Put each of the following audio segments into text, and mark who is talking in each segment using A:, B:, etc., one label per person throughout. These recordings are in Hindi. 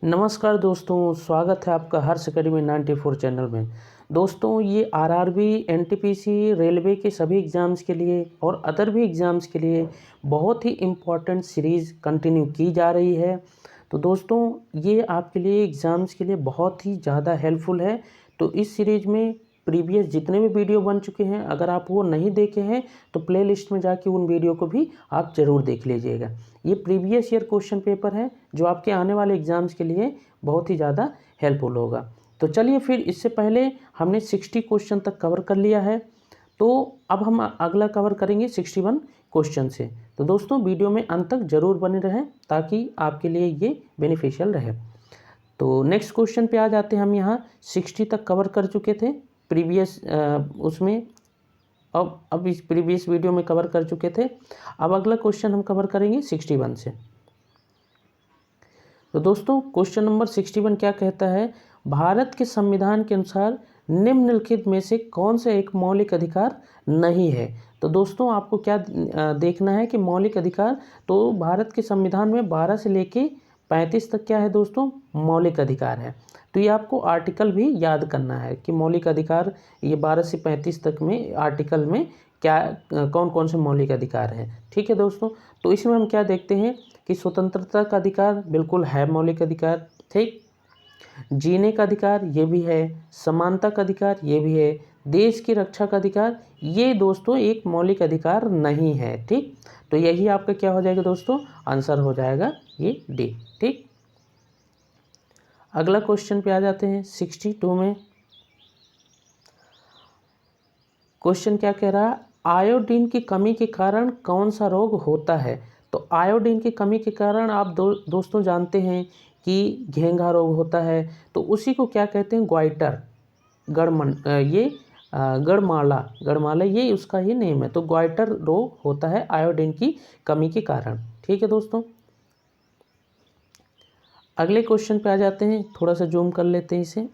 A: नमस्कार दोस्तों, स्वागत है आपका हर्ष अकेडमी 94 चैनल में। दोस्तों, ये आरआरबी, एनटीपीसी, रेलवे के सभी एग्ज़ाम्स के लिए और अदर भी एग्ज़ाम्स के लिए बहुत ही इम्पॉर्टेंट सीरीज़ कंटिन्यू की जा रही है। तो दोस्तों, ये आपके लिए एग्ज़ाम्स के लिए बहुत ही ज़्यादा हेल्पफुल है। तो इस सीरीज़ में प्रीवियस जितने भी वीडियो बन चुके हैं, अगर आप वो नहीं देखे हैं तो प्लेलिस्ट में जाके उन वीडियो को भी आप ज़रूर देख लीजिएगा। ये प्रीवियस ईयर क्वेश्चन पेपर है जो आपके आने वाले एग्ज़ाम्स के लिए बहुत ही ज़्यादा हेल्पफुल होगा। तो चलिए फिर, इससे पहले हमने 60 क्वेश्चन तक कवर कर लिया है, तो अब हम अगला कवर करेंगे 61 क्वेश्चन से। तो दोस्तों, वीडियो में अंत तक ज़रूर बने रहें ताकि आपके लिए ये बेनिफिशियल रहे। तो नेक्स्ट क्वेश्चन पे आ जाते हैं। हम यहाँ 60 तक कवर कर चुके थे प्रीवियस उसमें, अब इस प्रीवियस वीडियो में कवर कर चुके थे। अब अगला क्वेश्चन हम कवर करेंगे 61 से। तो दोस्तों, क्वेश्चन नंबर 61 क्या कहता है? भारत के संविधान के अनुसार निम्नलिखित में से कौन सा एक मौलिक अधिकार नहीं है? तो दोस्तों, आपको क्या देखना है कि मौलिक अधिकार, तो भारत के संविधान में 12 से लेके 35 तक क्या है दोस्तों? मौलिक अधिकार है। तो ये आपको आर्टिकल भी याद करना है कि मौलिक अधिकार ये 12 से 35 तक में आर्टिकल में क्या कौन कौन से मौलिक अधिकार हैं। ठीक है दोस्तों, तो इसमें हम क्या देखते हैं कि स्वतंत्रता का अधिकार बिल्कुल है मौलिक अधिकार, ठीक। जीने का अधिकार ये भी है, समानता का अधिकार ये भी है, देश की रक्षा का अधिकार ये दोस्तों एक मौलिक अधिकार नहीं है, ठीक। तो यही आपका क्या हो जाएगा दोस्तों? आंसर हो जाएगा ये डी, ठीक। अगला क्वेश्चन पे आ जाते हैं 62 में। क्वेश्चन क्या कह रहा है? आयोडीन की कमी के कारण कौन सा रोग होता है? तो आयोडीन की कमी के कारण आप दोस्तों जानते हैं कि घेंघा रोग होता है। तो उसी को क्या कहते हैं? ग्वाइटर, गड़माला ये उसका ही नेम है। तो ग्वाइटर रोग होता है आयोडीन की कमी के कारण, ठीक है दोस्तों। अगले क्वेश्चन पे आ जाते हैं, थोड़ा सा जूम कर लेते हैं इसे,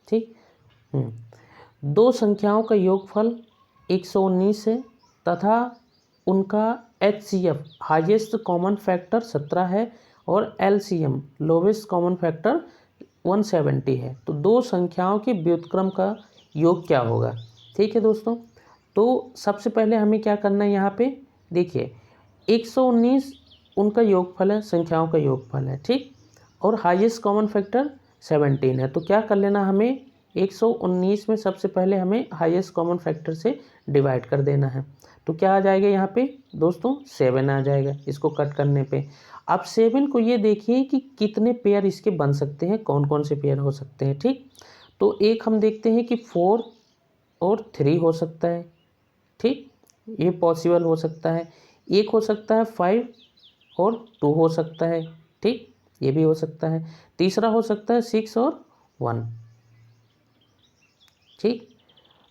A: ठीक। दो संख्याओं का योगफल 119 है तथा उनका HCF हाईएस्ट कॉमन फैक्टर 17 है और LCM लोवेस्ट कॉमन फैक्टर 170 है। तो दो संख्याओं के व्युत्क्रम का योग क्या होगा? ठीक है दोस्तों, तो सबसे पहले हमें क्या करना है, यहाँ पे देखिए 119 उनका योगफल है, संख्याओं का योगफल है, ठीक। और हाईएस्ट कॉमन फैक्टर 17 है। तो क्या कर लेना, हमें 119 में सबसे पहले हमें हाईएस्ट कॉमन फैक्टर से डिवाइड कर देना है। तो क्या आ जाएगा यहाँ पे दोस्तों? 7 आ जाएगा इसको कट करने पे। अब 7 को ये देखिए कि कितने पेयर इसके बन सकते हैं, कौन कौन से पेयर हो सकते हैं, ठीक। तो एक हम देखते हैं कि 4 और 3 हो सकता है, ठीक, ये पॉसिबल हो सकता है। एक हो सकता है 5 और 2 हो सकता है, ठीक, ये भी हो सकता है। तीसरा हो सकता है 6 और 1, ठीक।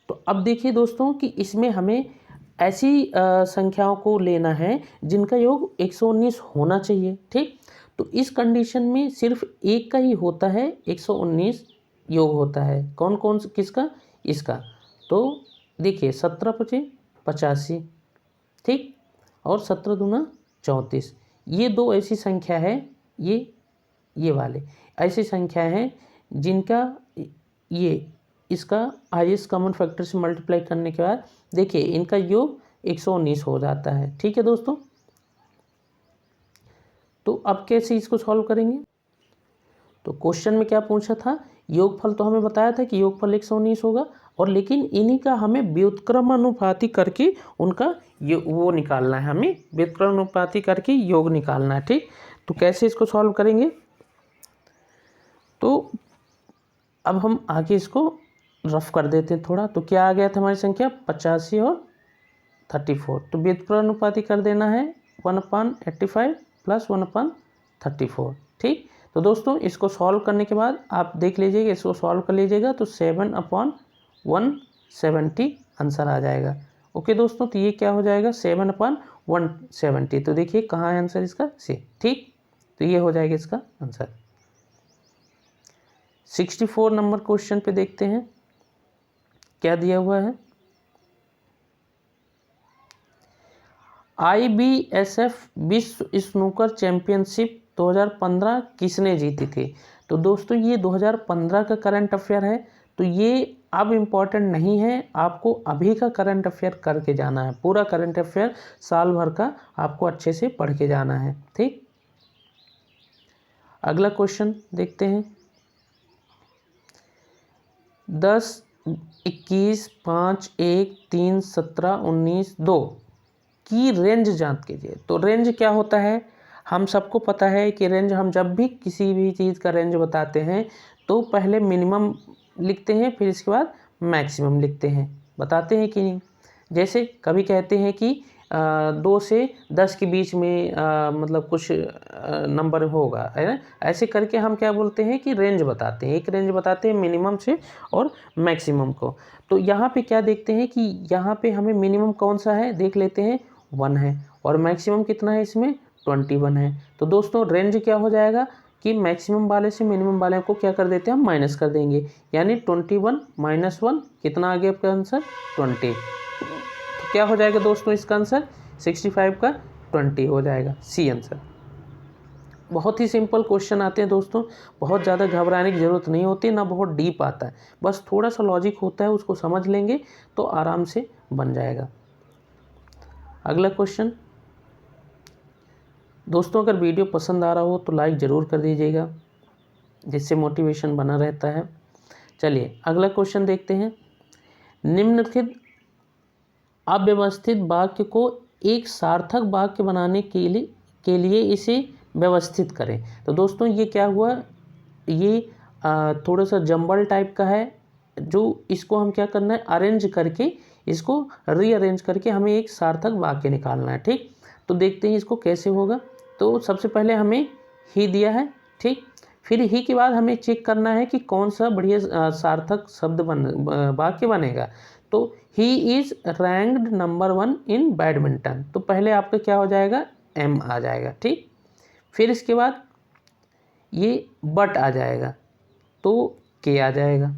A: तो अब देखिए दोस्तों कि इसमें हमें ऐसी संख्याओं को लेना है जिनका योग 119 होना चाहिए, ठीक। तो इस कंडीशन में सिर्फ एक का ही होता है 119 योग होता है। कौन कौन किसका? इसका। तो देखिए 17 पचे 85, ठीक, और 17 दूना 34। ये दो ऐसी संख्या है, ये वाले ऐसी संख्या हैं जिनका ये इसका हाईएस्ट कॉमन फैक्टर से मल्टीप्लाई करने के बाद देखिए इनका योग 119 हो जाता है, ठीक है दोस्तों। तो अब कैसे इसको सॉल्व करेंगे? तो क्वेश्चन में क्या पूछा था? योगफल तो हमें बताया था कि योगफल 119 होगा, और लेकिन इन्हीं का हमें व्युत्क्रमानुपाती करके उनका वो निकालना है, हमें व्युत्क्रमानुपाती करके योग निकालना है, ठीक। तो कैसे इसको सॉल्व करेंगे? तो अब हम आगे इसको रफ कर देते हैं थोड़ा। तो क्या आ गया था हमारी संख्या? 85 और 34। तो व्युत्क्रमानुपाती कर देना है 1/85 + 1/34, ठीक। तो दोस्तों, इसको सॉल्व करने के बाद आप देख लीजिएगा, इसको सॉल्व कर लीजिएगा तो 7/170 आंसर आ जाएगा। ओके दोस्तों, तो ये क्या हो जाएगा? 7/170। तो देखिए कहाँ है आंसर इसका? सी, ठीक। तो ये हो जाएगा इसका आंसर। 64 नंबर क्वेश्चन पे देखते हैं क्या दिया हुआ है। IBSF विश्व स्नूकर चैंपियनशिप 2015 किसने जीती थी। तो दोस्तों ये 2015 का करंट अफेयर है, तो ये अब इम्पॉर्टेंट नहीं है, आपको अभी का करंट अफेयर करके जाना है। पूरा करंट अफेयर साल भर का आपको अच्छे से पढ़ के जाना है। ठीक, अगला क्वेश्चन देखते हैं। 10, 21, 5, 1, 3, 17, 19, 2 की रेंज जांच कीजिए। तो रेंज क्या होता है, हम सबको पता है कि रेंज, हम जब भी किसी भी चीज़ का रेंज बताते हैं तो पहले मिनिमम लिखते हैं, फिर इसके बाद मैक्सिमम लिखते हैं, बताते हैं कि नहीं। जैसे कभी कहते हैं कि 2 से 10 के बीच में मतलब कुछ नंबर होगा, है ना। ऐसे करके हम क्या बोलते हैं कि रेंज बताते हैं, एक रेंज बताते हैं मिनिमम से और मैक्सिमम को। तो यहाँ पे क्या देखते हैं कि यहाँ पे हमें मिनिमम कौन सा है, देख लेते हैं, 1 है, और मैक्सिमम कितना है, इसमें 21 है। तो दोस्तों रेंज क्या हो जाएगा कि मैक्सिमम वाले से मिनिमम वाले को क्या कर देते हैं, हम माइनस कर देंगे, यानी 21 - 1 कितना आ गया आपका आंसर, 20। तो क्या हो जाएगा दोस्तों इसका आंसर, 65 का 20 हो जाएगा, सी आंसर। बहुत ही सिंपल क्वेश्चन आते हैं दोस्तों, बहुत ज़्यादा घबराने की ज़रूरत नहीं होती, ना बहुत डीप आता है, बस थोड़ा सा लॉजिक होता है, उसको समझ लेंगे तो आराम से बन जाएगा। अगला क्वेश्चन दोस्तों, अगर वीडियो पसंद आ रहा हो तो लाइक ज़रूर कर दीजिएगा, जिससे मोटिवेशन बना रहता है। चलिए अगला क्वेश्चन देखते हैं। निम्नलिखित अव्यवस्थित वाक्य को एक सार्थक वाक्य बनाने के लिए इसे व्यवस्थित करें। तो दोस्तों ये क्या हुआ, ये थोड़ा सा जंबल टाइप का है, जो इसको हम क्या करना है, अरेंज करके, इसको रीअरेंज करके हमें एक सार्थक वाक्य निकालना है। ठीक, तो देखते हैं इसको कैसे होगा। तो सबसे पहले हमें ही दिया है, ठीक, फिर ही के बाद हमें चेक करना है कि कौन सा बढ़िया सार्थक शब्द वाक्य बनेगा। तो he is ranked number 1 in badminton, तो पहले आपका क्या हो जाएगा, एम आ जाएगा। ठीक, फिर इसके बाद ये बट आ जाएगा, तो के आ जाएगा।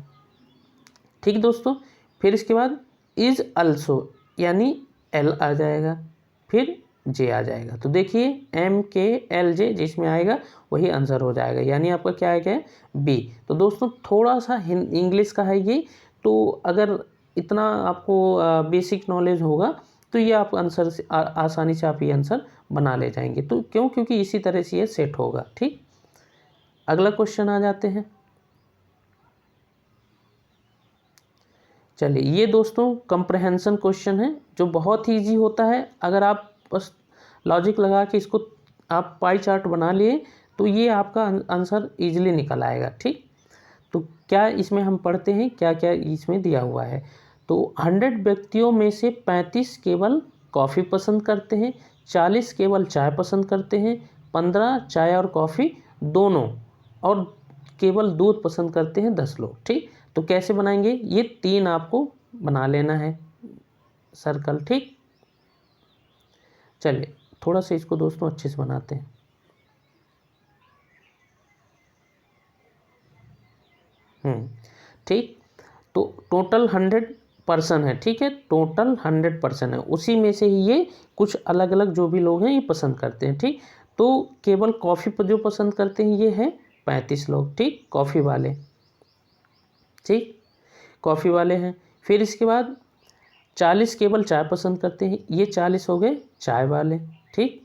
A: ठीक दोस्तों, फिर इसके बाद इज़ अल्सो यानी एल आ जाएगा, फिर जे आ जाएगा। तो देखिए MKLJ जिसमें आएगा वही आंसर हो जाएगा, यानी आपका क्या आएगा, बी। तो दोस्तों थोड़ा सा इंग्लिश का है ये, तो अगर इतना आपको बेसिक नॉलेज होगा तो ये आप आंसर से आसानी से आप ये आंसर बना ले जाएंगे। तो क्योंकि इसी तरह से ये सेट होगा। ठीक, अगला क्वेश्चन आ जाते हैं। चलिए ये दोस्तों कंप्रहेंशन क्वेश्चन है, जो बहुत ही ईजी होता है। अगर आप बस लॉजिक लगा के इसको आप पाई चार्ट बना लिए तो ये आपका आंसर इजीली निकल आएगा। ठीक, तो क्या इसमें हम पढ़ते हैं क्या क्या इसमें दिया हुआ है। तो 100 व्यक्तियों में से 35 केवल कॉफ़ी पसंद करते हैं, 40 केवल चाय पसंद करते हैं, 15 चाय और कॉफ़ी दोनों और केवल दूध पसंद करते हैं 10 लोग। ठीक, तो कैसे बनाएंगे, ये 3 आपको बना लेना है सर्कल। ठीक, चलिए थोड़ा सा इसको दोस्तों अच्छे से बनाते हैं। ठीक, तो टोटल 100 पर्सन है, ठीक है, टोटल 100 पर्सन है, उसी में से ही ये कुछ अलग अलग जो भी लोग हैं ये पसंद करते हैं। ठीक, तो केवल कॉफ़ी पर जो पसंद करते हैं ये है 35 लोग। ठीक, कॉफ़ी वाले, ठीक, कॉफ़ी वाले हैं। फिर इसके बाद 40 केवल चाय पसंद करते हैं, ये 40 हो गए चाय वाले। ठीक,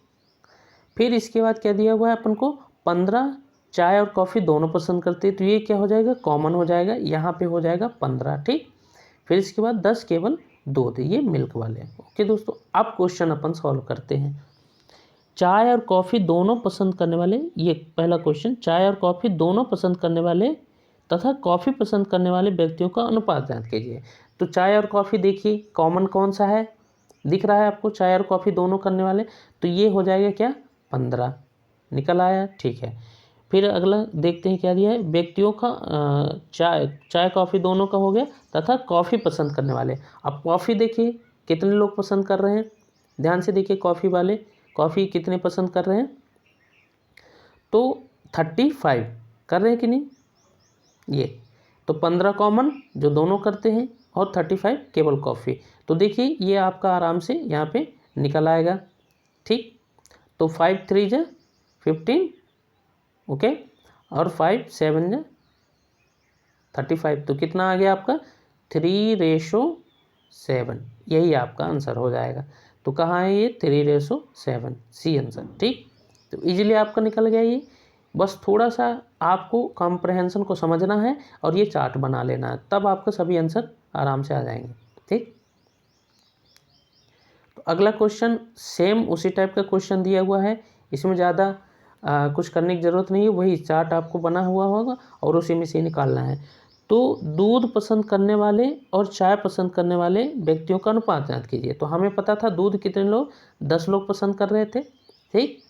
A: फिर इसके बाद क्या दिया हुआ है अपन को, 15 चाय और कॉफ़ी दोनों पसंद करते हैं, तो ये क्या हो जाएगा, कॉमन हो जाएगा, यहाँ पे हो जाएगा 15। ठीक, फिर इसके बाद 10 केवल दूध, ये मिल्क वाले। ओके दोस्तों, अब क्वेश्चन अपन सॉल्व करते हैं। चाय और कॉफ़ी दोनों पसंद करने वाले, ये पहला क्वेश्चन, चाय और कॉफ़ी दोनों पसंद करने वाले तथा कॉफ़ी पसंद करने वाले व्यक्तियों का अनुपात ज्ञात कीजिए। तो चाय और कॉफ़ी देखिए कॉमन कौन सा है, दिख रहा है आपको, चाय और कॉफ़ी दोनों करने वाले, तो ये हो जाएगा क्या, 15 निकल आया। ठीक है, फिर अगला देखते हैं क्या दिया है, व्यक्तियों का चाय कॉफ़ी दोनों का हो गया तथा कॉफ़ी पसंद करने वाले। अब कॉफ़ी देखिए कितने लोग पसंद कर रहे हैं, ध्यान से देखिए, कॉफ़ी वाले कॉफ़ी कितने पसंद कर रहे हैं, तो 35 कर रहे हैं कि नहीं, ये तो 15 कॉमन जो दोनों करते हैं और 35 केवल कॉफ़ी। तो देखिए ये आपका आराम से यहाँ पे निकल आएगा। ठीक, तो 5 3 जा 15 ओके, और 5 7 जा 35, तो कितना आ गया आपका 3:7, यही आपका आंसर हो जाएगा। तो कहाँ है ये 3:7, सी आंसर। ठीक, तो इजीली आपका निकल गया ये। बस थोड़ा सा आपको कॉम्प्रहेंशन को समझना है और ये चार्ट बना लेना है, तब आपका सभी आंसर आराम से आ जाएंगे। ठीक, तो अगला क्वेश्चन सेम उसी टाइप का क्वेश्चन दिया हुआ है, इसमें ज़्यादा कुछ करने की ज़रूरत नहीं है, वही चार्ट आपको बना हुआ होगा और उसी में से निकालना है। तो दूध पसंद करने वाले और चाय पसंद करने वाले व्यक्तियों का अनुपात ज्ञात कीजिए। तो हमें पता था दूध कितने लोग 10 लोग पसंद कर रहे थे। ठीक,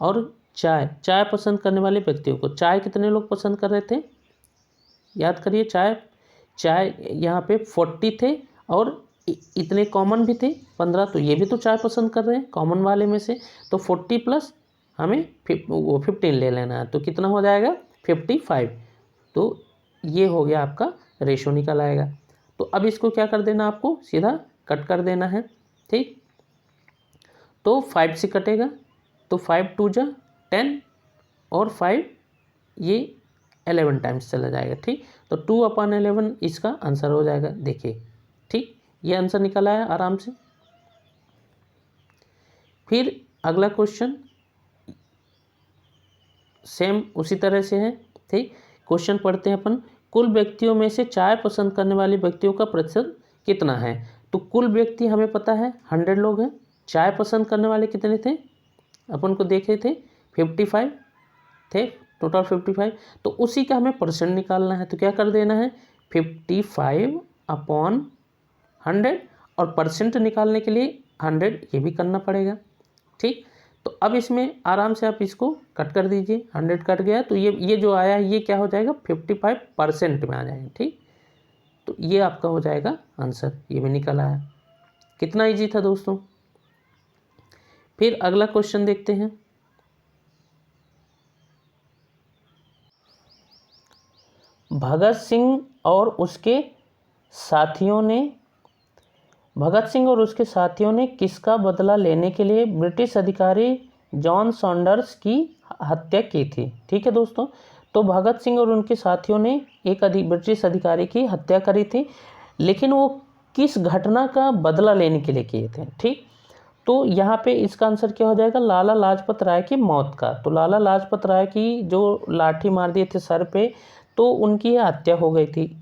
A: और चाय पसंद करने वाले व्यक्तियों को चाय कितने लोग पसंद कर रहे थे, याद करिए। चाय यहाँ पे 40 थे और इतने कॉमन भी थे 15, तो ये भी तो चाय पसंद कर रहे हैं कॉमन वाले में से। तो 40 प्लस हमें 15 ले लेना है, तो कितना हो जाएगा 55। तो ये हो गया आपका रेशो निकल आएगा। तो अब इसको क्या कर देना, आपको सीधा कट कर देना है। ठीक, तो 5 से कटेगा, तो 5 2 जा 10 और 5 ये 11 टाइम्स चला जाएगा। ठीक, तो 2/11 इसका आंसर हो जाएगा। देखिए, ठीक, ये आंसर निकल आया आराम से। फिर अगला क्वेश्चन सेम उसी तरह से है। ठीक, क्वेश्चन पढ़ते हैं अपन। कुल व्यक्तियों में से चाय पसंद करने वाले व्यक्तियों का प्रतिशत कितना है। तो कुल व्यक्ति हमें पता है 100 लोग हैं, चाय पसंद करने वाले कितने थे, अपन को देखे थे 55 थे, टोटल 55। तो उसी का हमें परसेंट निकालना है, तो क्या कर देना है 55/100, और परसेंट निकालने के लिए 100 ये भी करना पड़ेगा। ठीक, तो अब इसमें आराम से आप इसको कट कर दीजिए, 100 कट गया, तो ये जो आया है ये क्या हो जाएगा 55% में आ जाएगा। ठीक, तो ये आपका हो जाएगा आंसर, ये भी निकल आया। कितना इजी था दोस्तों। फिर अगला क्वेश्चन देखते हैं। भगत सिंह और उसके साथियों ने किसका बदला लेने के लिए ब्रिटिश अधिकारी जॉन सॉन्डर्स की हत्या की थी। ठीक है दोस्तों, तो भगत सिंह और उनके साथियों ने एक ब्रिटिश अधिकारी की हत्या करी थी, लेकिन वो किस घटना का बदला लेने के लिए किए थे। ठीक, तो यहाँ पे इसका आंसर क्या हो जाएगा, लाला लाजपत राय की मौत का। तो लाला लाजपत राय की जो लाठी मार दिए थे सर पे, तो उनकी हत्या हो गई थी,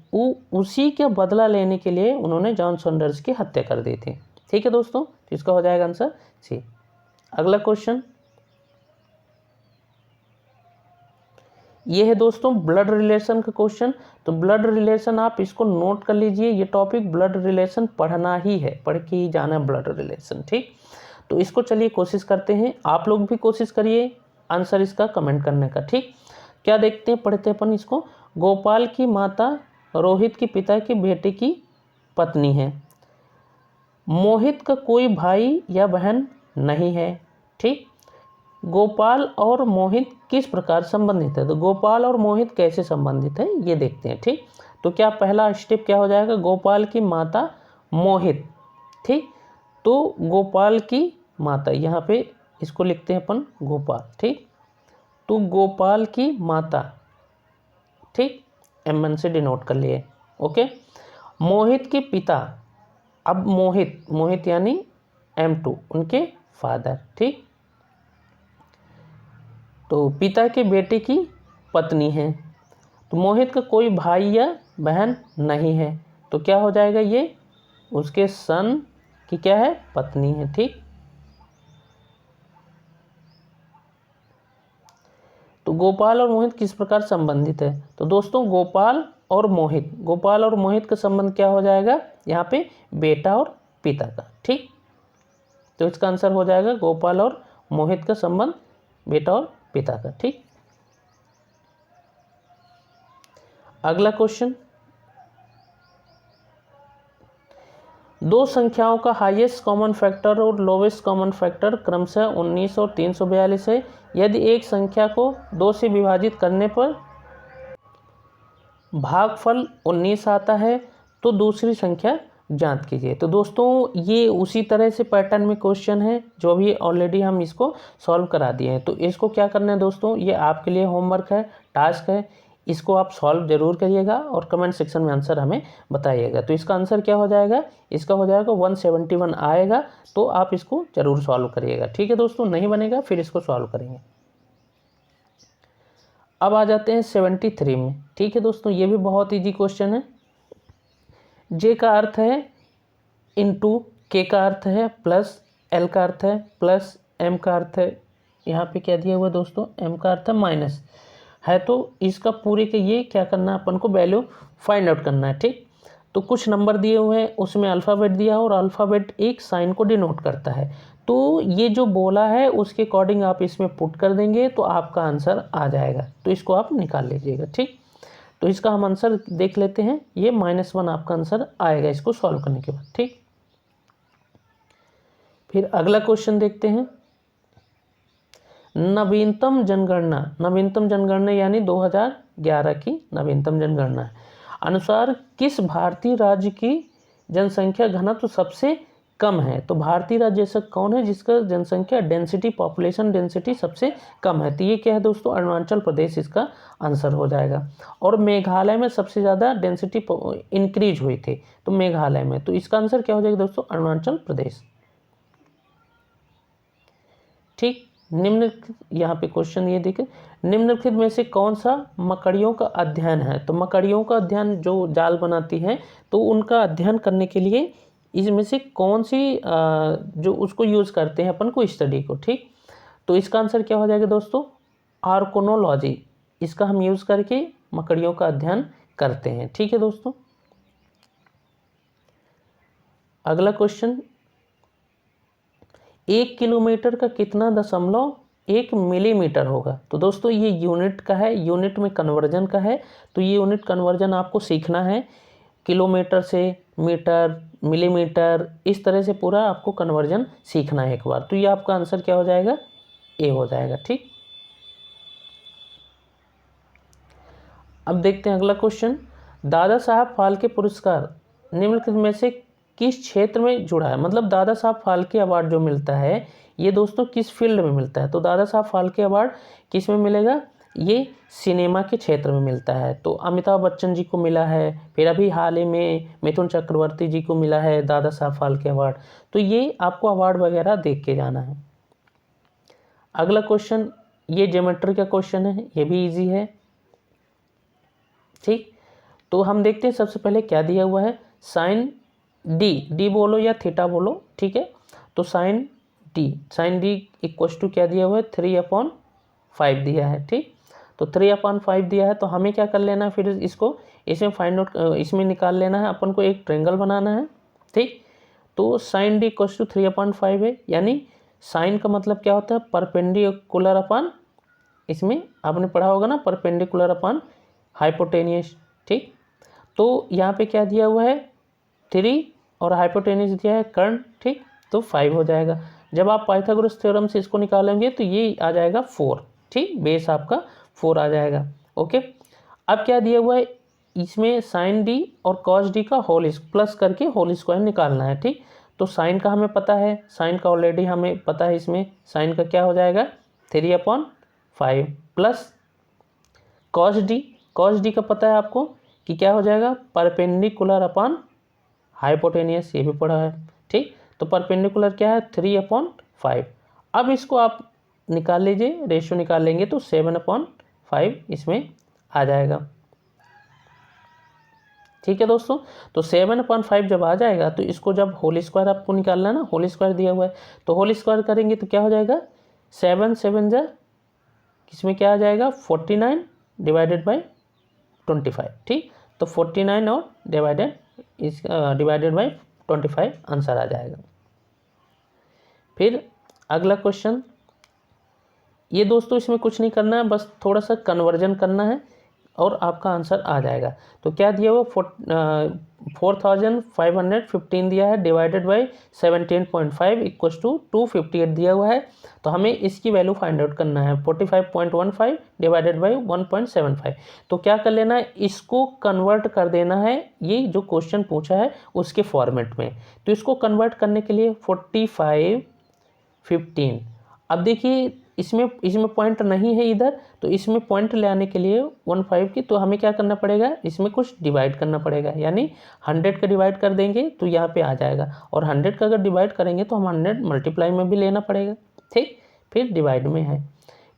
A: उसी का बदला लेने के लिए उन्होंने जॉन सॉन्डर्स की हत्या कर दी थी। ठीक है दोस्तों, तो इसका हो जाएगा आंसर सी। अगला क्वेश्चन ये है दोस्तों ब्लड रिलेशन का क्वेश्चन। तो ब्लड रिलेशन आप इसको नोट कर लीजिए, ये टॉपिक ब्लड रिलेशन पढ़ना ही है, पढ़ के ही जाना है ब्लड रिलेशन। ठीक, तो इसको चलिए कोशिश करते हैं, आप लोग भी कोशिश करिए आंसर इसका कमेंट करने का। ठीक, क्या देखते हैं, पढ़ते हैं अपन इसको। गोपाल की माता रोहित के पिता के बेटे की पत्नी है। मोहित का कोई भाई या बहन नहीं है। ठीक, गोपाल और मोहित किस प्रकार संबंधित है। तो गोपाल और मोहित कैसे संबंधित है ये देखते हैं। ठीक, तो क्या पहला स्टेप क्या हो जाएगा, गोपाल की माता मोहित। ठीक, तो गोपाल की माता, यहाँ पे इसको लिखते हैं अपन गोपाल। ठीक, तो गोपाल की माता, ठीक, M1 से डिनोट कर लिए। ओके, मोहित के पिता, अब मोहित यानी M2 उनके फादर। ठीक, तो पिता के बेटे की पत्नी है। तो मोहित का कोई भाई या बहन नहीं है, तो क्या हो जाएगा, ये उसके सन की क्या है, पत्नी है। ठीक, तो गोपाल और मोहित किस प्रकार संबंधित है। तो दोस्तों गोपाल और मोहित का संबंध क्या हो जाएगा, यहाँ पे बेटा और पिता का। ठीक, तो इसका आंसर हो जाएगा गोपाल और मोहित का संबंध बेटा और पिता का। ठीक, अगला क्वेश्चन, दो संख्याओं का हाईएस्ट कॉमन फैक्टर और लोवेस्ट कॉमन फैक्टर क्रमशः 19 और 342 है। यदि एक संख्या को 2 से विभाजित करने पर भागफल 19 आता है तो दूसरी संख्या ज्ञात कीजिए। तो दोस्तों ये उसी तरह से पैटर्न में क्वेश्चन है जो अभी ऑलरेडी हम इसको सॉल्व करा दिए हैं। तो इसको क्या करना है दोस्तों, ये आपके लिए होमवर्क है, टास्क है, इसको आप सॉल्व जरूर करिएगा और कमेंट सेक्शन में आंसर हमें बताइएगा। तो इसका आंसर क्या हो जाएगा, इसका हो जाएगा 171 आएगा। तो आप इसको जरूर सॉल्व करिएगा। ठीक है दोस्तों, नहीं बनेगा फिर इसको सॉल्व करेंगे। अब आ जाते हैं 73 में। ठीक है दोस्तों, ये भी बहुत ईजी क्वेश्चन है। जे का अर्थ है इंटू, के का अर्थ है प्लस, एल का अर्थ है प्लस, एम का अर्थ है, यहाँ पे क्या दिया हुआ है दोस्तों, एम का अर्थ है माइनस है। तो इसका पूरे के ये क्या करना है, अपन को वैल्यू फाइंड आउट करना है। ठीक, तो कुछ नंबर दिए हुए हैं, उसमें अल्फ़ाबेट दिया और अल्फ़ाबेट एक साइन को डिनोट करता है। तो ये जो बोला है उसके अकॉर्डिंग आप इसमें पुट कर देंगे तो आपका आंसर आ जाएगा। तो इसको आप निकाल लीजिएगा। ठीक, तो इसका हम आंसर देख लेते हैं। ये -1 आपका आंसर आएगा इसको सॉल्व करने के बाद। ठीक, फिर अगला क्वेश्चन देखते हैं। नवीनतम जनगणना यानी 2011 की नवीनतम जनगणना अनुसार किस भारतीय राज्य की जनसंख्या घनत्व सबसे कम है। तो भारतीय राज्य ऐसा कौन है जिसका जनसंख्या डेंसिटी, पॉपुलेशन डेंसिटी सबसे कम है। तो ये क्या है दोस्तों, अरुणाचल प्रदेश इसका आंसर हो जाएगा। और मेघालय में सबसे ज़्यादा डेंसिटी इंक्रीज हुई थी, तो मेघालय में। तो इसका आंसर क्या हो जाएगा दोस्तों, अरुणाचल प्रदेश। ठीक, निम्नलिखित, यहाँ पे क्वेश्चन ये देखें, निम्नलिखित में से कौन सा मकड़ियों का अध्ययन है। तो मकड़ियों का अध्ययन जो जाल बनाती हैं, तो उनका अध्ययन करने के लिए इसमें से कौन सी जो उसको यूज़ करते हैं अपन को स्टडी को। ठीक, तो इसका आंसर क्या हो जाएगा दोस्तों, आर्कोनोलॉजी। इसका हम यूज़ करके मकड़ियों का अध्ययन करते हैं। ठीक है दोस्तों, अगला क्वेश्चन, 1 किलोमीटर का कितना 0.1 मिलीमीटर होगा। तो दोस्तों ये यूनिट का है, यूनिट में कन्वर्जन का है। तो ये यूनिट कन्वर्जन आपको सीखना है, किलोमीटर से मीटर, मिलीमीटर, इस तरह से पूरा आपको कन्वर्जन सीखना है एक बार। तो ये आपका आंसर क्या हो जाएगा, ए हो जाएगा। ठीक, अब देखते हैं अगला क्वेश्चन। दादा साहब फाल्के पुरस्कार निम्नलिखित में से किस क्षेत्र में जुड़ा है। मतलब दादा साहब फाल्के अवार्ड जो मिलता है ये दोस्तों किस फील्ड में मिलता है। तो दादा साहब फाल्के अवार्ड किस में मिलेगा, ये सिनेमा के क्षेत्र में मिलता है। तो अमिताभ बच्चन जी को मिला है, फिर अभी हाल ही में मिथुन चक्रवर्ती जी को मिला है दादा साहब फाल्के अवार्ड। तो ये आपको अवार्ड वगैरह देख के जाना है। अगला क्वेश्चन, ये ज्योमेट्री का क्वेश्चन है, ये भी ईजी है। ठीक, तो हम देखते हैं सबसे पहले क्या दिया हुआ है, साइन डी बोलो या थीटा बोलो। ठीक है, तो साइन डी इक्वल्स टू क्या दिया हुआ है, 3/5 दिया है। ठीक, तो 3/5 दिया है, तो हमें क्या कर लेना है, फिर इसको इसमें फाइंड आउट, इसमें निकाल लेना है अपन को, एक ट्रायंगल बनाना है। ठीक, तो साइन डी इक्वल्स टू 3/5 है, यानी साइन का मतलब क्या होता है, परपेंडिकुलर अपन, इसमें आपने पढ़ा होगा ना, परपेंडिकुलर अपन हाइपोटेनियस। ठीक, तो यहाँ पे क्या दिया हुआ है, 3 और हाइपोटेनियस दिया है कर्ण। ठीक, तो 5 हो जाएगा। जब आप पाइथागोरस थ्योरम से इसको निकालेंगे तो ये आ जाएगा 4। ठीक, बेस आपका 4 आ जाएगा। ओके, अब क्या दिया हुआ है, इसमें साइन डी और कॉस डी का होल प्लस करके होल स्क्वायर निकालना है। ठीक, तो साइन का हमें पता है, साइन का ऑलरेडी हमें पता है, इसमें साइन का क्या हो जाएगा 3/5 प्लस कॉस डी का पता है आपको कि क्या हो जाएगा, परपेंडिकुलर अपन हाइपोटेनियस, ये भी पढ़ा है। ठीक, तो परपेंडिकुलर क्या है 3/5। अब इसको आप निकाल लीजिए, रेशियो निकाल लेंगे तो 7/5 इसमें आ जाएगा। ठीक है दोस्तों, तो 7/5 जब आ जाएगा तो इसको जब होल स्क्वायर आपको निकालना है ना, होल स्क्वायर दिया हुआ है, तो होल स्क्वायर करेंगे तो क्या हो जाएगा, 7 जा इसमें क्या आ जाएगा 49 डिवाइडेड बाई 25। ठीक, तो 49 और डिवाइडेड बाई 25 आंसर आ जाएगा। फिर अगला क्वेश्चन, ये दोस्तों इसमें कुछ नहीं करना है, बस थोड़ा सा कन्वर्जन करना है। और आपका आंसर आ जाएगा। तो क्या दिया हुआ 4515 दिया है, डिवाइडेड बाई 17.5 इक्वल्स टू 258 दिया हुआ है। तो हमें इसकी वैल्यू फाइंड आउट करना है, 45.15 डिवाइडेड बाई 1.75। तो क्या कर लेना है, इसको कन्वर्ट कर देना है, ये जो क्वेश्चन पूछा है उसके फॉर्मेट में। तो इसको कन्वर्ट करने के लिए 4515, अब देखिए इसमें पॉइंट नहीं है इधर, तो इसमें पॉइंट ले आने के लिए 15 की, तो हमें क्या करना पड़ेगा, इसमें कुछ डिवाइड करना पड़ेगा, यानी 100 का डिवाइड कर देंगे तो यहाँ पे आ जाएगा, और 100 का अगर डिवाइड करेंगे तो हम 100 मल्टीप्लाई में भी लेना पड़ेगा, ठीक। फिर डिवाइड में है,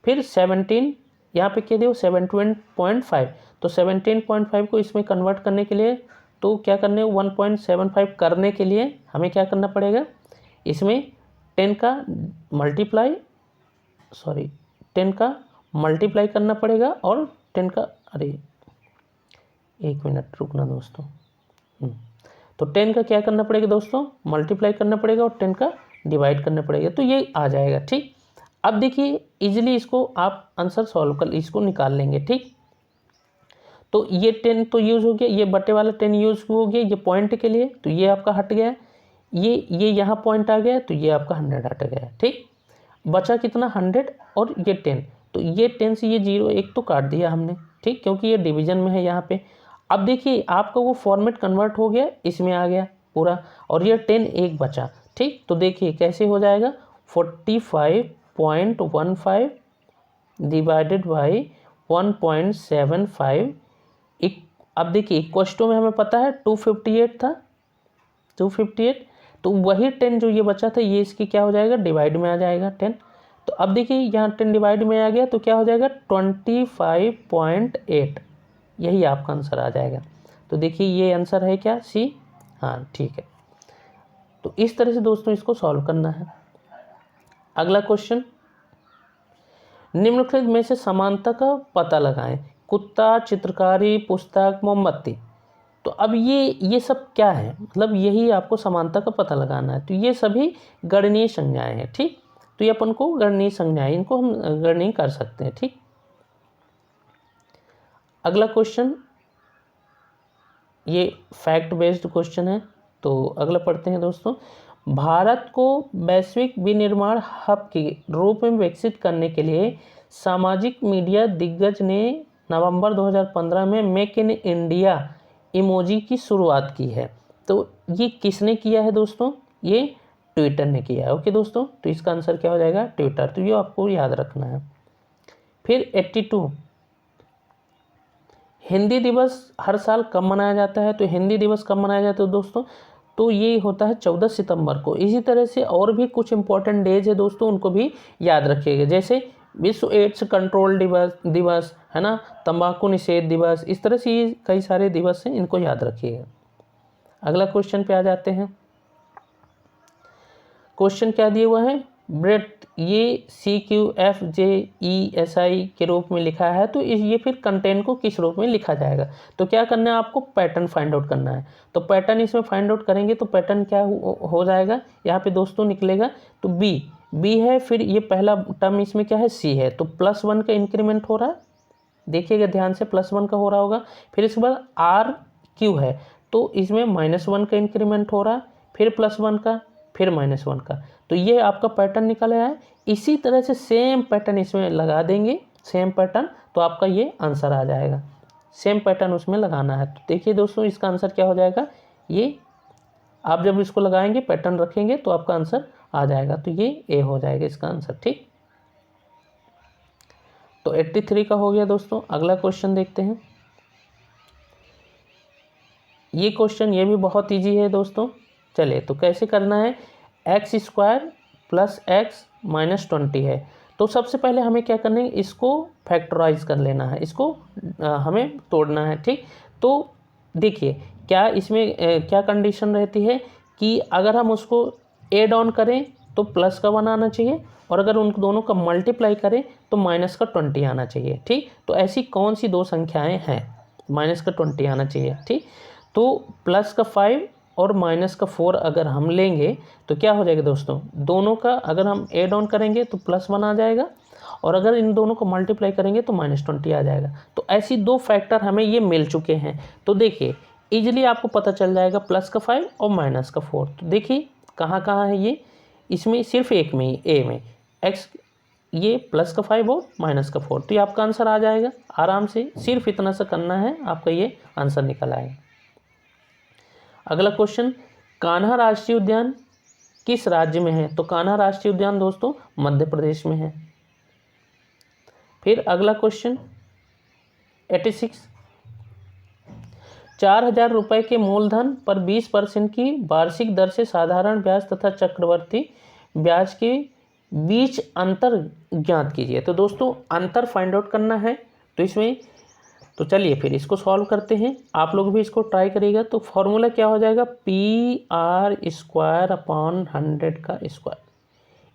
A: फिर 17 यहाँ पे क्या दे 17.5, तो 17.5 को इसमें कन्वर्ट करने के लिए तो क्या करने 1.75 करने के लिए हमें क्या करना पड़ेगा, इसमें 10 का मल्टीप्लाई करना पड़ेगा, और 10 का, अरे एक मिनट रुकना दोस्तों, तो 10 का क्या करना पड़ेगा दोस्तों, मल्टीप्लाई करना पड़ेगा, और 10 का डिवाइड करना पड़ेगा, तो ये आ जाएगा, ठीक। अब देखिए इजीली इसको आप आंसर सॉल्व कर इसको निकाल लेंगे, ठीक। तो ये 10 तो यूज़ हो गया, ये बटे वाला 10 यूज़ हो गया ये पॉइंट के लिए, तो ये आपका हट गया, ये यहाँ पॉइंट आ गया, तो ये आपका 100 हट गया, ठीक। बचा कितना 100 और ये 10, तो ये 10 से ये 0 एक तो काट दिया हमने, ठीक, क्योंकि ये डिवीजन में है यहाँ पे। अब देखिए आपका वो फॉर्मेट कन्वर्ट हो गया, इसमें आ गया पूरा, और ये 10 एक बचा, ठीक। तो देखिए कैसे हो जाएगा, 45.15 डिवाइडेड बाई 1.75, अब देखिए क्वेश्चन में हमें पता है 258 था, 258, तो वही 10 जो ये बचा था ये इसकी क्या हो जाएगा, डिवाइड में आ जाएगा 10। तो अब देखिए यहाँ 10 डिवाइड में आ गया, तो क्या हो जाएगा 25.8, यही आपका आंसर आ जाएगा। तो देखिए ये आंसर है क्या, सी, हाँ ठीक है। तो इस तरह से दोस्तों इसको सॉल्व करना है। अगला क्वेश्चन, निम्नलिखित में से समानता का पता लगाएं, कुत्ता, चित्रकारी, पुस्तक, मोमबत्ती। तो अब ये सब क्या है, मतलब यही आपको समानता का पता लगाना है। तो ये सभी गणनीय संज्ञाएं हैं, ठीक। तो ये अपन को गणनीय संज्ञाएं, इनको हम गणनीय कर सकते हैं, ठीक। अगला क्वेश्चन, ये फैक्ट बेस्ड क्वेश्चन है, तो अगला पढ़ते हैं दोस्तों। भारत को वैश्विक विनिर्माण हब के रूप में विकसित करने के लिए सामाजिक मीडिया दिग्गज ने नवंबर 2015 में मेक इन इंडिया इमोजी की शुरुआत की है। तो ये किसने किया है दोस्तों, ये ट्विटर ने किया है, ओके दोस्तों। तो इसका आंसर क्या हो जाएगा, ट्विटर, तो ये आपको याद रखना है। फिर 82, हिंदी दिवस हर साल कब मनाया जाता है। तो हिंदी दिवस कब मनाया जाता है दोस्तों, तो ये होता है 14 सितंबर को। इसी तरह से और भी कुछ इंपॉर्टेंट डेज है दोस्तों, उनको भी याद रखिएगा, जैसे विश्व एड्स कंट्रोल दिवस है ना, तंबाकू निषेध दिवस, इस तरह से ये कई सारे दिवस हैं, इनको याद रखिएगा। अगला क्वेश्चन पे आ जाते हैं। क्वेश्चन क्या दिया हुआ है, ब्रेड, ये CQFJESI के रूप में लिखा है, तो ये फिर कंटेंट को किस रूप में लिखा जाएगा। तो क्या करना है, आपको पैटर्न फाइंड आउट करना है। तो पैटर्न इसमें फाइंड आउट करेंगे, तो पैटर्न क्या हो जाएगा, यहाँ पे दोस्तों निकलेगा, तो बी है, फिर ये पहला टर्म इसमें क्या है, सी है, तो +1 का इंक्रीमेंट हो रहा है, देखिएगा ध्यान से, +1 का हो रहा होगा। फिर इसके बाद RQ है, तो इसमें -1 का इंक्रीमेंट हो रहा है, फिर +1 का, फिर -1 का। तो ये आपका पैटर्न निकल आया है। इसी तरह से सेम पैटर्न इसमें लगा देंगे, सेम पैटर्न, तो आपका ये आंसर आ जाएगा। सेम पैटर्न उसमें लगाना है। तो देखिए दोस्तों इसका आंसर क्या हो जाएगा, ये आप जब इसको लगाएंगे पैटर्न रखेंगे तो आपका आंसर आ जाएगा। तो ये ए हो जाएगा इसका आंसर, ठीक। तो 83 का हो गया दोस्तों। अगला क्वेश्चन देखते हैं। ये क्वेश्चन ये भी बहुत इजी है दोस्तों। चलिए तो कैसे करना है, x² + x - 20 है। तो सबसे पहले हमें क्या करना है, इसको फैक्टराइज कर लेना है, इसको हमें तोड़ना है, ठीक। तो देखिए क्या इसमें क्या कंडीशन रहती है कि अगर हम उसको एड ऑन करें तो प्लस का 1 आना चाहिए, और अगर उन दोनों का मल्टीप्लाई करें तो -20 आना चाहिए, ठीक। तो ऐसी कौन सी दो संख्याएं हैं, -20 आना चाहिए, ठीक। तो +5 और -4 अगर हम लेंगे तो क्या हो जाएगा दोस्तों, दोनों का अगर हम एड ऑन करेंगे तो +1 आ जाएगा, और अगर इन दोनों को मल्टीप्लाई करेंगे तो -20 आ जाएगा। तो ऐसी दो फैक्टर हमें ये मिल चुके हैं। तो देखिए ईजिली आपको पता चल जाएगा प्लस का 5 और माइनस का 4। तो देखिए कहाँ कहाँ है ये, इसमें सिर्फ एक में ही ए में एक्स, ये प्लस का 5 और माइनस का 4। तो ये आपका आंसर आ जाएगा आराम से, सिर्फ इतना सा करना है, आपका ये आंसर निकल आएगा। अगला क्वेश्चन, कान्हा राष्ट्रीय उद्यान किस राज्य में है? तो कान्हा राष्ट्रीय उद्यान दोस्तों मध्य प्रदेश में है। फिर अगला क्वेश्चन 86, 4,000 रुपये के मूलधन पर 20% की वार्षिक दर से साधारण ब्याज तथा चक्रवर्ती ब्याज के बीच अंतर ज्ञात कीजिए। तो दोस्तों अंतर फाइंड आउट करना है, तो इसमें तो चलिए फिर इसको सॉल्व करते हैं, आप लोग भी इसको ट्राई करिएगा। तो फॉर्मूला क्या हो जाएगा, PR² अपॉन 100 का स्क्वायर,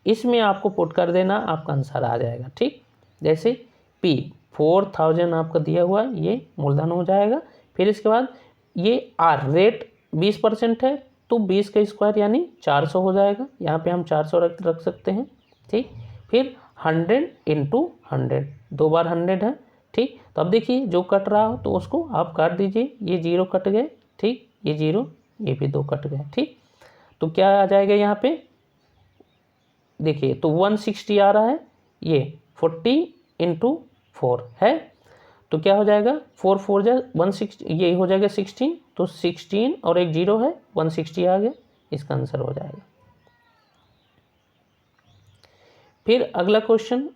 A: इसमें आपको पुट कर देना, आपका आंसर आ जाएगा। ठीक, जैसे P 4000 आपका दिया हुआ ये मूलधन हो जाएगा। फिर इसके बाद ये R रेट 20% है, तो 20 का स्क्वायर यानी 400 हो जाएगा, यहाँ पे हम 400 रख सकते हैं। ठीक, फिर 100 × 100, 2 बार 100 है। ठीक, तो अब देखिए जो कट रहा हो तो उसको आप काट दीजिए, ये 0 कट गए। ठीक, ये 0, ये भी 2 कट गए। ठीक, तो क्या आ जाएगा यहाँ पे, देखिए तो 160 आ रहा है, ये 40 × 4 है, तो क्या हो जाएगा 4 4 जा 160, ये हो जाएगा 16, तो 16 और एक 0 है, 160 आ गया, इसका आंसर हो जाएगा। फिर अगला क्वेश्चन,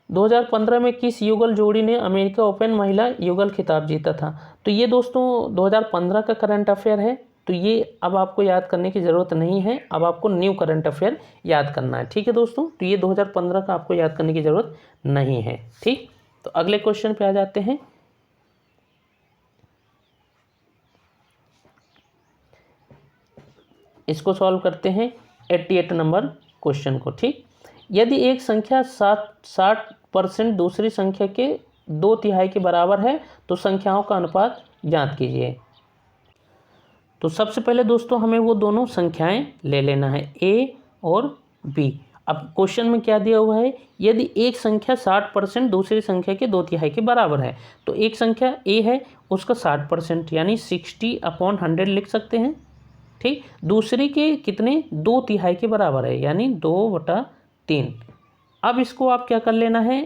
A: 2015 में किस युगल जोड़ी ने अमेरिका ओपन महिला युगल खिताब जीता था? तो ये दोस्तों 2015 का करंट अफेयर है, तो ये अब आपको याद करने की ज़रूरत नहीं है, अब आपको न्यू करंट अफेयर याद करना है। ठीक है दोस्तों, तो ये 2015 का आपको याद करने की ज़रूरत नहीं है। ठीक, तो अगले क्वेश्चन पे आ जाते हैं। इसको सॉल्व करते हैं 88 नंबर क्वेश्चन को। ठीक, यदि एक संख्या 60% दूसरी संख्या के 2/3 के बराबर है तो संख्याओं का अनुपात ज्ञात कीजिए। तो सबसे पहले दोस्तों हमें वो दोनों संख्याएं ले लेना है, A और B। अब क्वेश्चन में क्या दिया हुआ है, यदि एक संख्या 60% दूसरी संख्या के 2/3 के बराबर है, तो एक संख्या A है उसका 60% यानी 60/100 लिख सकते हैं। ठीक, दूसरी के कितने 2/3 के बराबर है यानी 2/3। अब इसको आप क्या कर लेना है,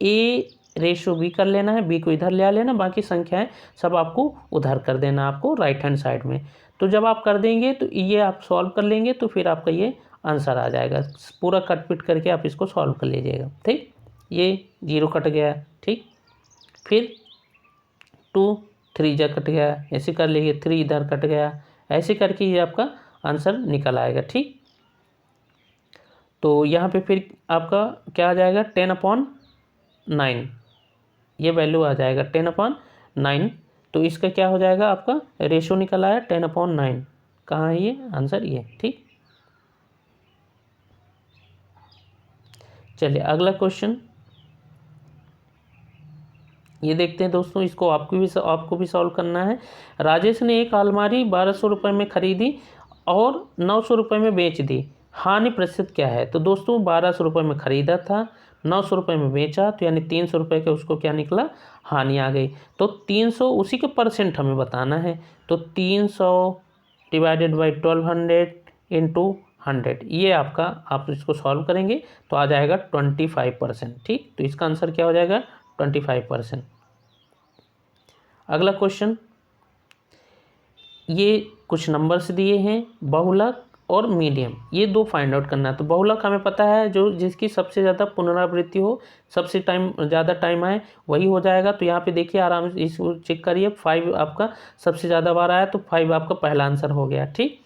A: A/B कर लेना है, B को इधर ले आ लेना, बाकी संख्याएं सब आपको उधर कर देना, आपको राइट हैंड साइड में। तो जब आप कर देंगे तो ये आप सॉल्व कर लेंगे तो फिर आपका ये आंसर आ जाएगा। पूरा कट पिट करके आप इसको सॉल्व कर लीजिएगा। ठीक, ये 0 कट गया। ठीक, फिर 2 3 जा कट गया, ऐसे कर लीजिए, 3 इधर कट गया, ऐसे करके ये आपका आंसर निकल आएगा। ठीक, तो यहाँ पे फिर आपका क्या आ जाएगा 10/9, ये वैल्यू आ जाएगा 10/9। तो इसका क्या हो जाएगा, आपका रेशो निकल आया 10/9। कहाँ है ये आंसर, ये। ठीक, चलिए अगला क्वेश्चन ये देखते हैं दोस्तों, इसको आपको भी सॉल्व करना है। राजेश ने एक अलमारी 1200 रुपये में खरीदी और 900 रुपये में बेच दी, हानि प्रतिशत क्या है? तो दोस्तों 1200 रुपये में खरीदा था, 900 रुपये में बेचा, तो यानी 300 रुपये का उसको क्या निकला, हानि आ गई। तो 300 उसी के परसेंट हमें बताना है, तो 300 डिवाइडेड बाई 1200 × 100, ये आपका, आप इसको सॉल्व करेंगे तो आ जाएगा 25%। ठीक, तो इसका आंसर क्या हो जाएगा 25%। अगला क्वेश्चन, ये कुछ नंबर्स दिए हैं, बहुलक और मीडियम, ये दो फाइंड आउट करना है। तो बहुलक हमें पता है जो जिसकी सबसे ज़्यादा पुनरावृत्ति हो, सबसे ज़्यादा टाइम आए वही हो जाएगा। तो यहाँ पे देखिए आराम से इसको चेक करिए, 5 आपका सबसे ज़्यादा बार आया, तो 5 आपका पहला आंसर हो गया। ठीक,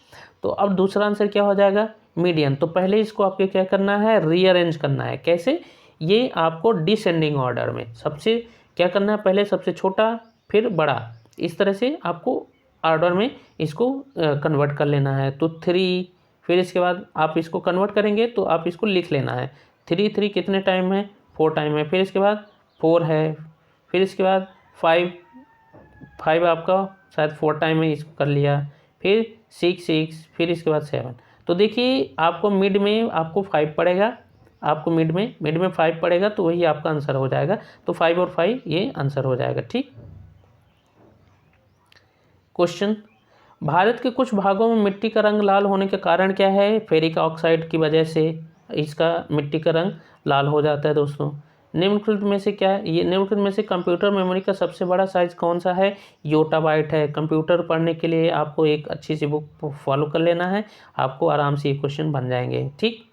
A: तो अब दूसरा आंसर क्या हो जाएगा, मीडियम। तो पहले इसको आपको क्या करना है, रीअरेंज करना है। कैसे, ये आपको डिसेंडिंग ऑर्डर में सबसे क्या करना है, पहले सबसे छोटा फिर बड़ा, इस तरह से आपको ऑर्डर में इसको कन्वर्ट कर लेना है। तो 3, फिर इसके बाद आप इसको कन्वर्ट करेंगे तो आप इसको लिख लेना है, 3 3 कितने टाइम है, 4 टाइम है, फिर इसके बाद 4 है, फिर इसके बाद 5 आपका शायद 4 टाइम है, इसको कर लिया, फिर 6 6, फिर इसके बाद 7। तो देखिए आपको मिड में आपको 5 पड़ेगा, आपको मिड में 5 पड़ेगा तो वही आपका आंसर हो जाएगा। तो 5 और 5 ये आंसर हो जाएगा। ठीक। क्वेश्चन, भारत के कुछ भागों में मिट्टी का रंग लाल होने के कारण क्या है? फेरिक ऑक्साइड की वजह से इसका मिट्टी का रंग लाल हो जाता है दोस्तों। निम्नलिखित में से क्या है? ये निम्नलिखित में से कंप्यूटर मेमोरी का सबसे बड़ा साइज कौन सा है? योटाबाइट है। कंप्यूटर पढ़ने के लिए आपको एक अच्छी सी बुक फॉलो कर लेना है, आपको आराम से ये क्वेश्चन बन जाएंगे। ठीक।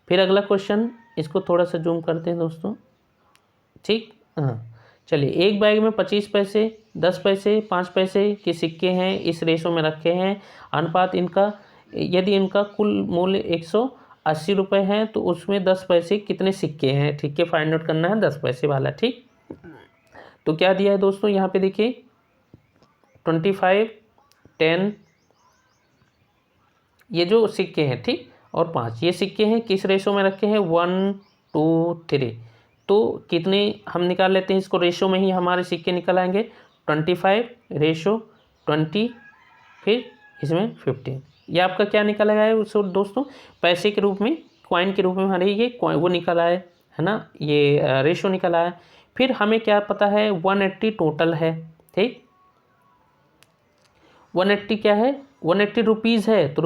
A: फिर अगला क्वेश्चन, इसको थोड़ा सा जूम करते हैं दोस्तों। ठीक। हाँ, चलिए, एक बैग में 25 पैसे, 10 पैसे, 5 पैसे के सिक्के हैं, इस रेशो में रखे हैं। अनुपात इनका, यदि इनका कुल मूल्य 180 रुपये है तो उसमें 10 पैसे कितने सिक्के हैं? ठीक है, फाइंड आउट करना है 10 पैसे वाला। ठीक। तो क्या दिया है दोस्तों, यहाँ पे देखिए 25, 10 ये जो सिक्के हैं, ठीक, और 5 ये सिक्के हैं, किस रेशो में रखे हैं? 1 2 3। तो कितने हम निकाल लेते हैं इसको, रेशो में ही हमारे सिक्के निकल आएंगे। 25 रेशो 20, फिर इसमें 15। ये आपका क्या निकल आएगा दोस्तों? पैसे के रूप में, कॉइन के रूप में हमारे ये वो निकल आए, है ना, ये रेशो निकल आया। फिर हमें क्या पता है? 180 टोटल है। ठीक, 180 क्या है? 180 रुपीज़ है, तो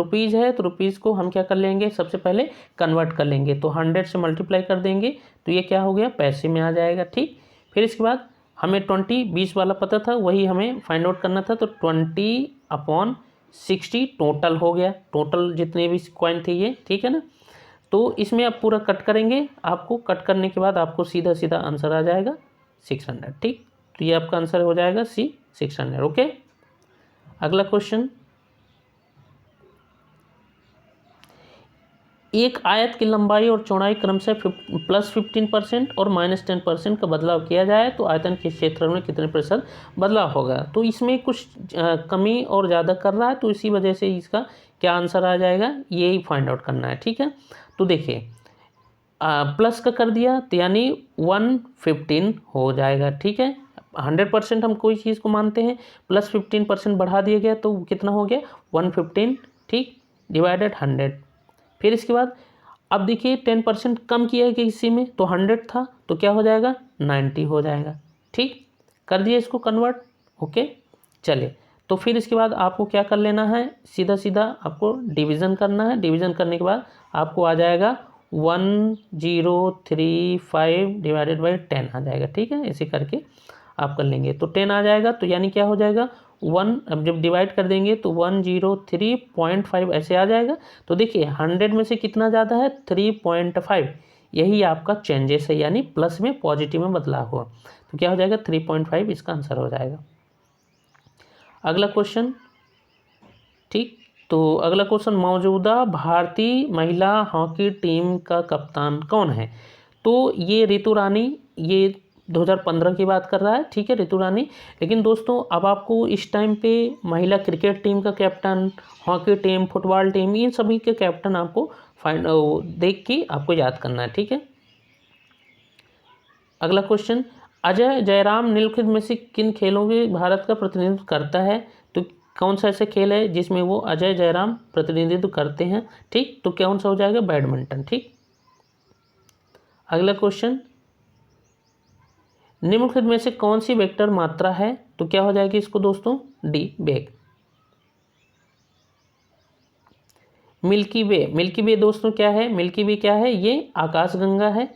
A: रुपीज़ को हम क्या कर लेंगे? सबसे पहले कन्वर्ट कर लेंगे, तो 100 से मल्टीप्लाई कर देंगे तो ये क्या हो गया? पैसे में आ जाएगा। ठीक। फिर इसके बाद हमें 20 वाला पता था, वही हमें फाइंड आउट करना था, तो 20/60 टोटल हो गया, टोटल जितने भी कॉइन थे ये। ठीक है ना। तो इसमें आप पूरा कट करेंगे, आपको कट करने के बाद आपको सीधा सीधा आंसर आ जाएगा 600। ठीक। तो ये आपका आंसर हो जाएगा C 600। ओके। अगला क्वेश्चन, एक आयत की लंबाई और चौड़ाई क्रमशः +15% और -10% का बदलाव किया जाए तो आयतन के क्षेत्र में कितने प्रतिशत बदलाव होगा? तो इसमें कुछ कमी और ज़्यादा कर रहा है, तो इसी वजह से इसका क्या आंसर आ जाएगा, यही फाइंड आउट करना है। ठीक है। तो देखिए, प्लस का कर दिया तो यानी 115 हो जाएगा। ठीक है, 100% हम कोई चीज़ को मानते हैं, +15% बढ़ा दिया गया तो कितना हो गया? 115। ठीक, डिवाइडेड 100। फिर इसके बाद अब देखिए 10% कम किया गया इसी में, तो 100 था तो क्या हो जाएगा? 90 हो जाएगा। ठीक, कर दिया इसको कन्वर्ट। ओके। चलिए, तो फिर इसके बाद आपको क्या कर लेना है? सीधा सीधा आपको डिवीज़न करना है। डिवीज़न करने के बाद आपको आ जाएगा 1035 डिवाइडेड बाई 10 आ जाएगा। ठीक है, ऐसे करके आप कर लेंगे तो 10 आ जाएगा, तो यानी क्या हो जाएगा? 1, अब जब डिवाइड कर देंगे तो 103.5 ऐसे आ जाएगा। तो देखिए 100 में से कितना ज़्यादा है? 3.5। यही आपका चेंजेस है, यानी प्लस में, पॉजिटिव में बदलाव हुआ, तो क्या हो जाएगा? 3.5 इसका आंसर हो जाएगा। अगला क्वेश्चन। ठीक, तो अगला क्वेश्चन, मौजूदा भारतीय महिला हॉकी टीम का कप्तान कौन है? तो ये ऋतु रानी, ये 2015 की बात कर रहा है। ठीक है, ऋतु रानी। लेकिन दोस्तों अब आपको इस टाइम पे महिला क्रिकेट टीम का captain, hockey team, football team, इन सभी के कैप्टन आपको देख के आपको याद करना है। ठीक है। अगला क्वेश्चन, अजय जयराम निम्नलिखित में से किन खेलों में भारत का प्रतिनिधित्व करता है? तो कौन सा ऐसा खेल है जिसमें वो अजय जयराम प्रतिनिधित्व करते हैं? ठीक, तो कौन सा हो जाएगा? बैडमिंटन। ठीक। अगला क्वेश्चन, निम्नलिखित में से कौन सी वेक्टर मात्रा है? तो क्या हो जाएगी इसको दोस्तों? डी, वेग। मिल्की वे, मिल्की वे दोस्तों क्या है? मिल्की वे क्या है? ये आकाशगंगा है।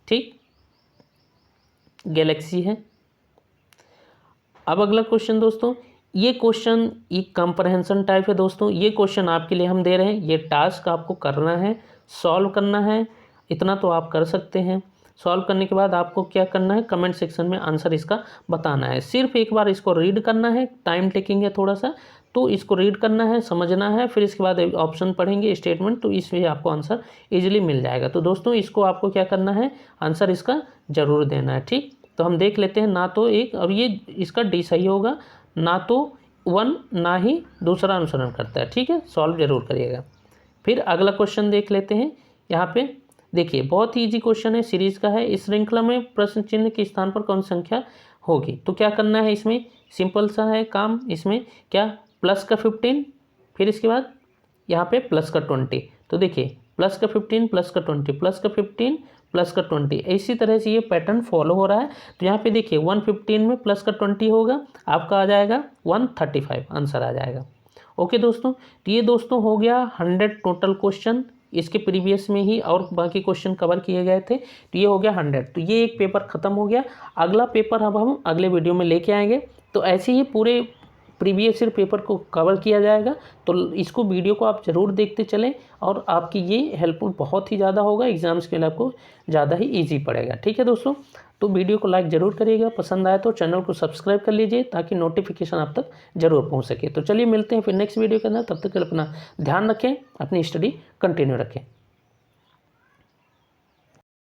A: ठीक, गैलेक्सी है। अब अगला क्वेश्चन दोस्तों, ये क्वेश्चन एक कंप्रहेंशन टाइप है दोस्तों। ये क्वेश्चन आपके लिए हम दे रहे हैं, ये टास्क आपको करना है, सॉल्व करना है। इतना तो आप कर सकते हैं। सॉल्व करने के बाद आपको क्या करना है? कमेंट सेक्शन में आंसर इसका बताना है। सिर्फ एक बार इसको रीड करना है, टाइम टेकिंग है थोड़ा सा, तो इसको रीड करना है, समझना है, फिर इसके बाद ऑप्शन पढ़ेंगे, स्टेटमेंट, तो इसमें आपको आंसर इजीली मिल जाएगा। तो दोस्तों इसको आपको क्या करना है? आंसर इसका ज़रूर देना है। ठीक, तो हम देख लेते हैं। ना तो एक, अब ये इसका डी सही होगा, ना तो 1, ना ही दूसरा अनुसरण करता है। ठीक है, सॉल्व जरूर करिएगा। फिर अगला क्वेश्चन देख लेते हैं। यहाँ पे देखिए बहुत ही ईजी क्वेश्चन है, सीरीज का है। इस श्रृंखला में प्रश्न चिन्ह के स्थान पर कौन संख्या होगी? तो क्या करना है इसमें? सिंपल सा है काम। इसमें क्या? प्लस का 15, फिर इसके बाद यहाँ पे प्लस का 20। तो देखिए प्लस का 15 प्लस का 20 प्लस का 15 प्लस का 20, इसी तरह से ये पैटर्न फॉलो हो रहा है। तो यहाँ पे देखिए 115 में प्लस का 20 होगा, आपका आ जाएगा 135, आंसर आ जाएगा। ओके दोस्तों, तो ये दोस्तों हो गया 100 टोटल क्वेश्चन, इसके प्रीवियस में ही और बाकी क्वेश्चन कवर किए गए थे, तो ये हो गया 100। तो ये एक पेपर ख़त्म हो गया। अगला पेपर अब हम अगले वीडियो में लेके आएंगे। तो ऐसे ही पूरे प्रीवियस ईयर पेपर को कवर किया जाएगा। तो इसको वीडियो को आप ज़रूर देखते चलें और आपकी ये हेल्पफुल बहुत ही ज़्यादा होगा, एग्जाम्स के लिए आपको ज़्यादा ही ईजी पड़ेगा। ठीक है दोस्तों, तो वीडियो को लाइक ज़रूर करिएगा, पसंद आए तो चैनल को सब्सक्राइब कर लीजिए ताकि नोटिफिकेशन आप तक ज़रूर पहुंच सके। तो चलिए मिलते हैं फिर नेक्स्ट वीडियो के अंदर, तब तक के लिए अपना ध्यान रखें, अपनी स्टडी कंटिन्यू रखें।